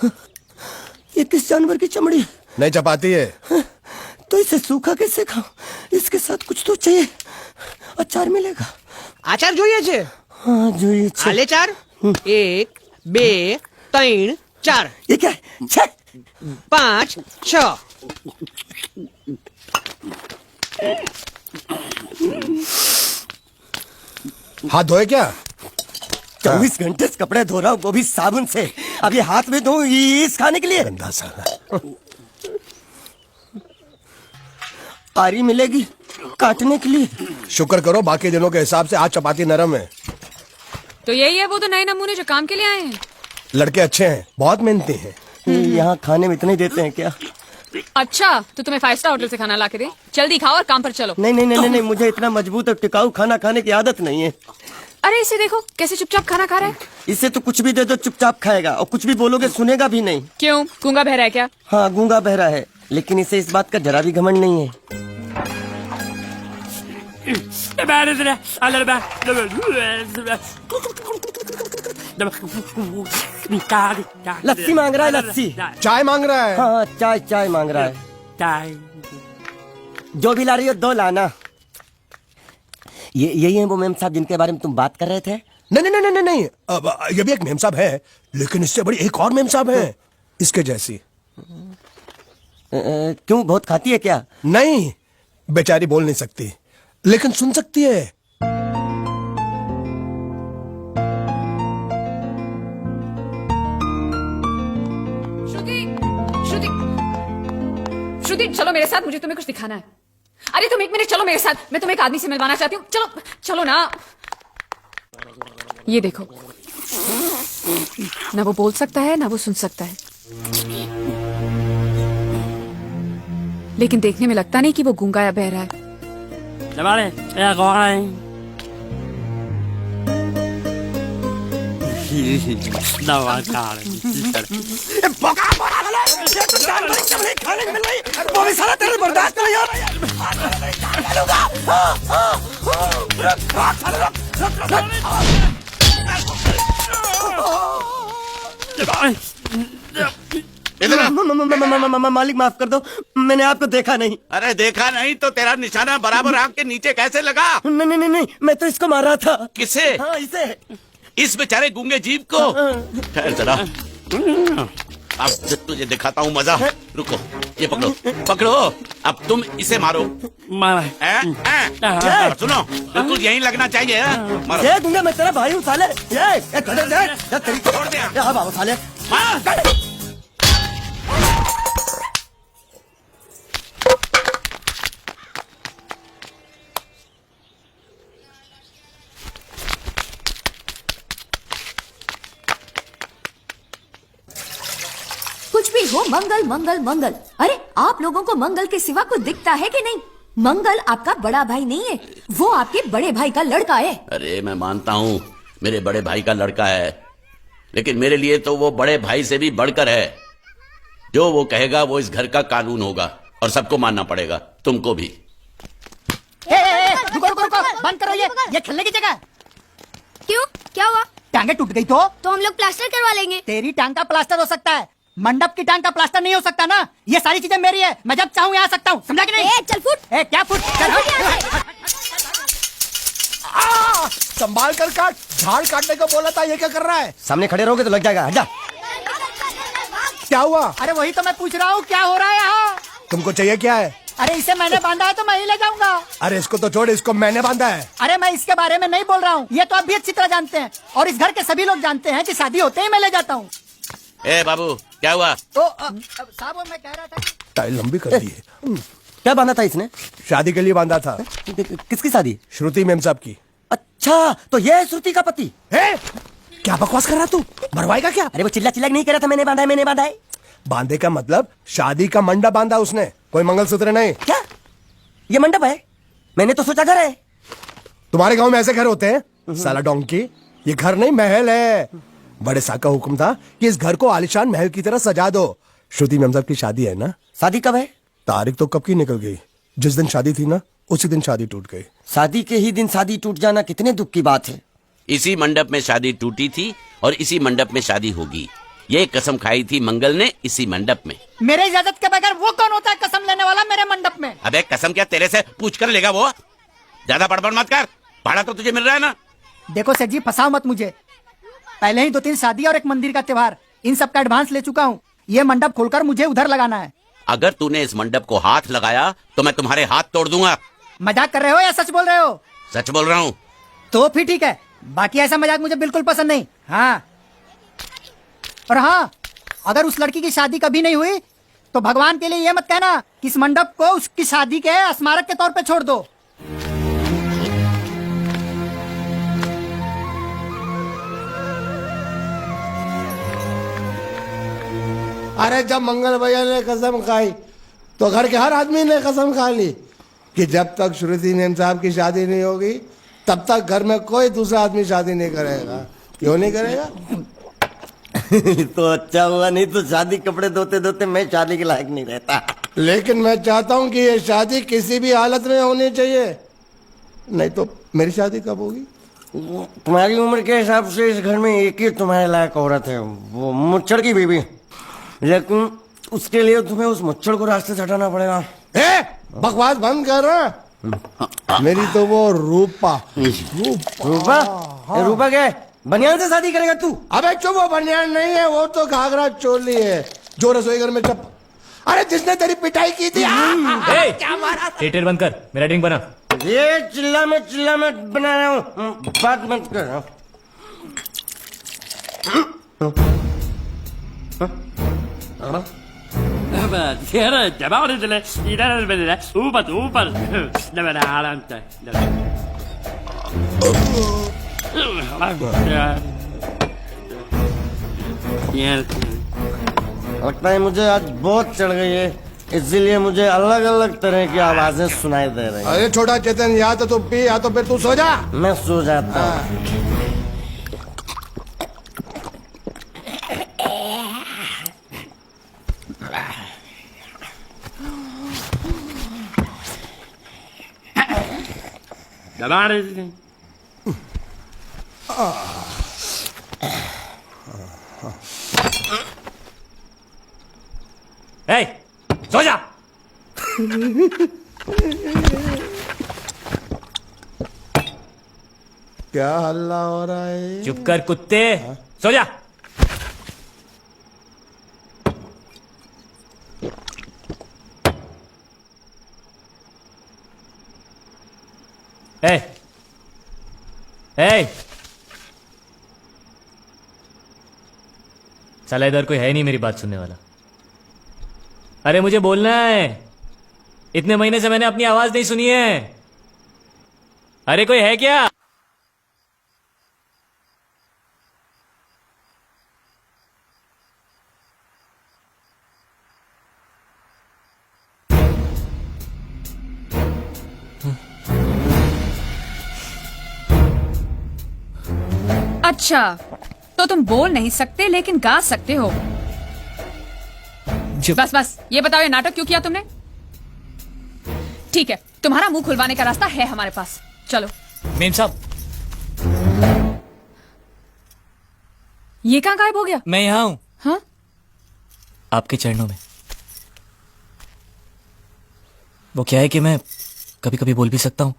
ये किस जानवर की चमड़ी? नहीं चपाती है। तो इसे सूखा कैसे खाऊं? इसके साथ कुछ तो चाहिए। अचार मिलेगा? આચાર જોઈએ છે? हाँ જોઈએ છે। આલે ચાર 1 2 3 4 ये क्या है? 6 5 6 हाथ धोए क्या? 24 घंटे से कपड़े धो रहा हूँ, वो भी साबुन से। अब ये हाथ में धो इस खाने के लिए? गंदा साला। आरी मिलेगी काटने के लिए? शुक्र करो बाकी दिनों के हिसाब से आज चपाती नरम है। तो यही है वो तो नए नमूने जो काम के लिए आए हैं। लड़के अच्छे हैं, बहुत मेहनती हैं। यहाँ खाने में इतने देते हैं क्या? अच्छा तो तुम्हें 5 स्टार होटल से खाना ला के दे? जल्दी खाओ और काम पर चलो। नहीं नहीं नहीं नहीं, मुझे इतना मजबूत और टिकाऊ खाना खाने की आदत नहीं है। अरे इसे देखो कैसे चुपचाप खाना खा रहा है। इसे तो कुछ भी दे दो चुपचाप खाएगा, और कुछ भी बोलोगे सुनेगा भी नहीं। क्यों, गूंगा बहरा है क्या? हाँ गूंगा बहरा है, लेकिन इसे इस बात का जरा भी घमंड नहीं है। लस्सी मांग रहा है, लस्सी। चाय मांग रहा है। हाँ चाय चाय मांग रहा है। जो भी ला रही हो 2 लाना। ये यही है वो मेम साहब जिनके बारे में तुम बात कर रहे थे? नहीं नहीं नहीं नहीं नहीं, अब ये भी एक मेम साहब है, लेकिन इससे बड़ी एक और मेम साहब है इसके जैसी। क्यों, बहुत खाती है क्या? नहीं, बेचारी बोल नहीं सकती लेकिन सुन सकती है। श्रुति श्रुति श्रुति चलो मेरे साथ, मुझे तुम्हें कुछ दिखाना है। अरे तुम 1 मिनट चलो मेरे साथ, मैं तुम्हें एक आदमी से मिलवाना चाहती हूँ। चलो चलो ना। ये देखो, ना वो बोल सकता है ना वो सुन सकता है, लेकिन देखने में लगता नहीं कि वो गूंगा या बहरा है। मालिक माफ कर दो, मैंने आपको देखा नहीं। अरे देखा नहीं तो तेरा निशाना बराबर आंख के नीचे कैसे लगा? नहीं नहीं नहीं, मैं तो इसको मार रहा था। किसे? हाँ इसे। इस बेचारे गूंगे जीव को? ठहर जरा, अब तुझे दिखाता हूँ मजा। रुको, ये पकड़ो पकड़ो, अब तुम इसे मारो। सुनो, बिल्कुल यहीं लगना चाहिए। मारो। ये दूंगा, मैं तेरा भाई हूँ साले। ये छोड़ दे। बाबा साले। कुछ भी हो, मंगल मंगल मंगल। अरे आप लोगों को मंगल के सिवा कुछ दिखता है कि नहीं? मंगल आपका बड़ा भाई नहीं है, वो आपके बड़े भाई का लड़का है। अरे मैं मानता हूँ मेरे बड़े भाई का लड़का है, लेकिन मेरे लिए तो वो बड़े भाई से भी बढ़कर है। जो वो कहेगा वो इस घर का कानून होगा और सबको मानना पड़ेगा, तुमको भी। रुको रुको रुको, बंद करो ये खेलने की जगह। क्यों, क्या हुआ? टांगे टूट गई तो हम लोग प्लास्टर करवा लेंगे। तेरी टांग का प्लास्टर हो सकता है, मंडप की टांग का प्लास्टर नहीं हो सकता ना। ये सारी चीजें मेरी है, मैं जब चाहूँ आ सकता हूँ, समझा कि नहीं? चल फुट। क्या फुट? संभाल कर काट, झाड़ काटने को बोला था, ये क्या कर रहा है? सामने खड़े रहोगे तो लग जाएगा, हट जा। क्या हुआ? अरे वही तो मैं पूछ रहा हूँ, क्या हो रहा है यहाँ? तुमको चाहिए क्या है? अरे इसे मैंने बांधा है तो मैं ही ले जाऊंगा। अरे इसको तो छोड़, इसको मैंने बांधा है। अरे मैं इसके बारे में नहीं बोल रहा हूँ, ये तो आप भी अच्छी तरह जानते हैं, और इस घर के सभी लोग जानते हैं कि शादी होते ही मैं ले जाता हूँ। ए बाबू, क्या हुआ? तो साहब मैं कह रहा था टाइल लंबी कर दी है। क्या बांधा था इसने? शादी के लिए बांधा था। किसकी शादी? श्रुति मेम साहब की। अच्छा, तो ये है श्रुति का पति? क्या बकवास कर रहा तू? मरवाएगा क्या? अरे वो चिल्ला चिल्ला नहीं कर रहा था, मैंने बांधा है, मैंने बांधा है। बांधे का मतलब शादी का मंडप बांधा उसने, कोई मंगलसूत्र नहीं। क्या ये मंडप है? मैंने तो सोचा घर है। तुम्हारे गांव में ऐसे घर होते हैं साला डोंकी? ये घर नहीं, महल है। बड़े साहब का हुक्म था कि इस घर को आलिशान महल की तरह सजा दो। श्रुति मेम साहब की शादी है ना? शादी कब है? तारीख तो कब की निकल गई, जिस दिन शादी थी ना उसी दिन शादी टूट गई। शादी के ही दिन शादी टूट जाना कितने दुख की बात है। इसी मंडप में शादी टूटी थी और इसी मंडप में शादी होगी। ये कसम खाई थी मंगल ने इसी मंडप में। मेरे इजाजत के बगैर वो कौन होता है कसम लेने वाला मेरे मंडप में? अबे कसम क्या तेरे से पूछ कर लेगा वो? ज्यादा बड़बड़ मत कर, भाड़ा तो तुझे मिल रहा है ना। देखो सेठ जी, फंसाओ मत मुझे। पहले ही 2-3 शादी और एक मंदिर का त्योहार, इन सब का एडवांस ले चुका हूँ। ये मंडप खोलकर मुझे उधर लगाना है। अगर तूने इस मंडप को हाथ लगाया तो मैं तुम्हारे हाथ तोड़ दूंगा। मजाक कर रहे हो या सच बोल रहे हो? सच बोल रहा हूँ। तो फिर ठीक है, बाकी ऐसा मजाक मुझे बिल्कुल पसंद नहीं। हाँ, और हाँ, अगर उस लड़की की शादी कभी नहीं हुई तो भगवान के लिए ये मत कहना कि इस मंडप को उसकी शादी के स्मारक के तौर पे छोड़ दो। अरे जब मंगल भैया ने कसम खाई तो घर के हर आदमी ने कसम खा ली कि जब तक श्रुति नेम साहब की शादी नहीं होगी तब तक घर में कोई दूसरा आदमी शादी नहीं करेगा। क्यों नहीं करेगा? तो अच्छा हुआ, नहीं तो शादी कपड़े धोते धोते मैं शादी के लायक नहीं रहता। लेकिन मैं चाहता हूँ कि ये शादी किसी भी हालत में होनी चाहिए, नहीं तो मेरी शादी कब होगी? तुम्हारी उम्र के हिसाब से इस घर में एक ही तुम्हारे लायक औरत है, वो मुच्छड़ की बीबी। लेकिन उसके लिए तुम्हें उस मुच्छड़ को रास्ते से हटाना पड़ेगा। बकवास बंद कर रहा। मेरी तो वो रूपा। रूपा? रूपा क्या है? बनियान से शादी करेगा तू? अबे चुप, वो बनियान नहीं है, वो तो घाघरा चोली है जो रसोई घर में अरे जिसने तेरी पिटाई की थी। क्या मारा? थिएटर बंद कर, मेरा ड्रिंक बना। ये चिल्ला में बना रहा हूँ, बात मत कर। लगता है मुझे आज बहुत चढ़ गई है, इसीलिए मुझे अलग अलग तरह की आवाजें सुनाई दे रही हैं। अरे छोटा चेतन, या तो तू पी या तो फिर तू सो जा। मैं सो जाता हूँ। सो जा। क्या हल्ला हो रहा है? चुप कर कुत्ते, सो जा। ए, साला इधर कोई है नहीं मेरी बात सुनने वाला। अरे मुझे बोलना है, इतने महीने से मैंने अपनी आवाज नहीं सुनी है। अरे कोई है क्या? अच्छा, तो तुम बोल नहीं सकते लेकिन गा सकते हो। बस ये बताओ, ये नाटक क्यों किया तुमने? ठीक है, तुम्हारा मुंह खुलवाने का रास्ता है हमारे पास, चलो। मेम साहब, ये कहाँ गायब हो गया? मैं यहाँ हूँ। हाँ? आपके चरणों में। वो क्या है कि मैं कभी कभी बोल भी सकता हूँ